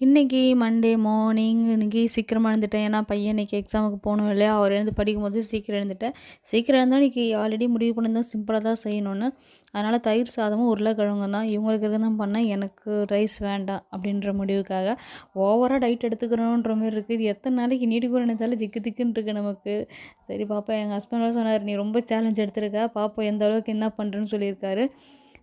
இன்னைக்கு Monday morning இன்னைக்கு சீக்கிரமா எழுந்துட்டேன். ஏன்னா பையன் இன்னைக்கு எக்ஸாமுக்கு போகணும் இல்லையா? அவர் எழுந்து படிக்கும்போது சீக்கிரம் எழுந்துட்டேன். சீக்கிரம் எழுந்தா இன்னைக்கு ஆல்ரெடி முடிவு பண்ணியிருந்தேன் சிம்பிளா தான் செய்யணும்னு. அதனால தயிர் சாதமும், உருளைக்கிழங்கும் தான். இவங்களுக்கு இருக்க தான் பண்ணேன். எனக்கு ரைஸ் வேண்டாம் அப்படின்ற முடிவுக்காக. ஓவரா டயட் எடுத்துக்கிறோன்ற மாரி இருக்குது. இது எத்தனை நாளைக்கு நீடிக்கும்னு நினைச்சாலும் திக்கு திக்குன்னு இருக்கு நமக்கு. சரி பாப்போம். எங்க ஹஸ்பண்ட் வேற சொன்னாரு, "நீ ரொம்ப சேலஞ்ச் எடுத்திருக்க. பாப்போம் எந்த அளவுக்கு என்ன பண்ணுறேன்னு" சொல்லியிருக்காரு.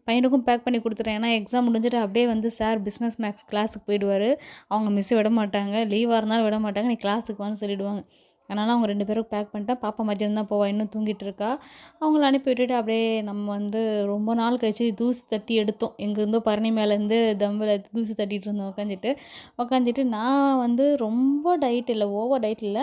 பையனுக்கும் பேக் பண்ணி குடுத்துட்டேன். ஏன்னா எக்ஸாம் முடிஞ்சுட்டு அப்படியே வந்து சார் பிஸ்னஸ் மேக்ஸ் கிளாஸுக்கு போயிடுவாரு. அவங்க மிஸ் விட மாட்டாங்க. லீவா இருந்தாலும் விட மாட்டாங்க. "நீ கிளாஸுக்கு வான்னு" சொல்லிடுவாங்க. அதனால அவங்க 2 பேரும் பேக் பண்ணிட்டேன். பாப்பா மதியானம் தான் போவா. இன்னும் தூங்கிட்டு இருக்கா. அவங்கள அனுப்பி விட்டுட்டு அப்படியே நம்ம வந்து ரொம்ப நாள் கழிச்சு தூசு தட்டி எடுத்தோம். எங்கேருந்தோ பரணி மேலேருந்து தம்பில் தூசு தட்டிட்டு இருந்தோம் உக்காந்துட்டு நான் வந்து ரொம்ப டயட் இல்ல. ஓவர் டயட் இல்ல.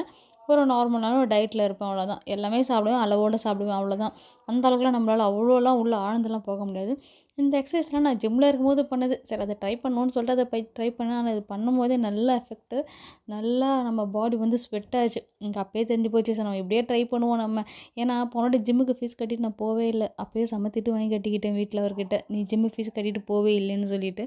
ஒரு நார்மலான ஒரு டயட்டில இருப்பேன் அவ்வளோதான். எல்லாமே சாப்பிடுவேன். அளவோட சாப்பிடுவேன் அவ்வளோதான். அந்த அளவுக்குலாம் நம்மளால அவ்வளோலாம் உள்ள ஆழ்ந்துலாம் போக முடியாது. இந்த எக்ஸர்சைஸ்லாம் நான் ஜிம்மில இருக்கும்போது பண்ணது. சரி அத ட்ரை பண்ணணும்னு சொல்லிட்டு அத ட்ரை பண்ணேன். ஆனா இது பண்ணும்போதே நல்ல எஃபெக்ட்டு. நல்லா நம்ம பாடி வந்து ஸ்வெட் ஆச்சு. எனக்கு அப்பயே தெரிஞ்சு போச்சு. சரி நம்ம இப்படியே ட்ரை பண்ணுவோம் நம்ம. ஏன்னா போனவாட்டி ஜிம்முக்கு ஃபீஸ் கட்டிட்டு நான் போவே இல்ல. அப்பயே செம்ம திட்டு வாங்கி கட்டிக்கிட்டேன் வீட்ல அவர்கிட்ட. "நீ ஜிம்மு ஃபீஸ் கட்டிட்டு போவே இல்லைன்னு" சொல்லிட்டு.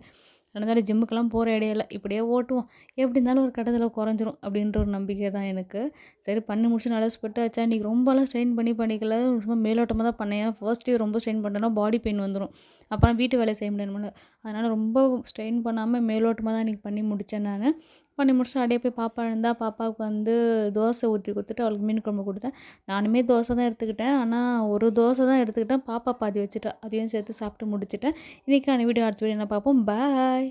அதனால ஜிம்முக்கெல்லாம் போற ஐடியா இல்ல. இப்படியே ஓட்டுவோம். எப்படி இருந்தாலும் ஒரு கட்டத்தில குறைஞ்சிரும் அப்படின்ற ஒரு நம்பிக்கை தான் எனக்கு. சரி பண்ணி முடிச்சு நல்லா ஸ்வெட் ஆச்சா, இன்னைக்கு ரொம்பலாம் ஸ்ட்ரெயின் பண்ணி பண்ணிக்கல. சும்மா மேலோட்டமா தான் பண்ணேன். ஏன்னா ஃபர்ஸ்ட் டே ரொம்ப ஸ்ட்ரெயின் பண்ணிட்டேன்னா பாடி பெயின் வந்துரும். அப்பறம் வீட்டு வேலை செய்ய முடியாதும்ல. அதனால ரொம்ப ஸ்ட்ரெயின் பண்ணாம மேலோட்டமா தான் இன்னைக்கு பண்ணி முடிச்சேன் நானு. பண்ணி முடிச்சுட்டு அப்படியே போய் பாப்பா எழுந்தா, பாப்பாவுக்கு வந்து தோசை ஊத்தி குடுத்துட்டு அவளுக்கு மீன் குழம்பு குடுத்தேன். நானுமே தோசை தான் எடுத்துக்கிட்டேன். ஆனா ஒரு தோசை தான் எடுத்துக்கிட்டேன். பாப்பா பாதி வச்சுட்டா. அதையும் சேர்த்து சாப்பிட்டு முடிச்சுட்டேன். இன்னைக்கான வீடியோ அடுத்த வீடியோல பார்ப்போம். பாய்.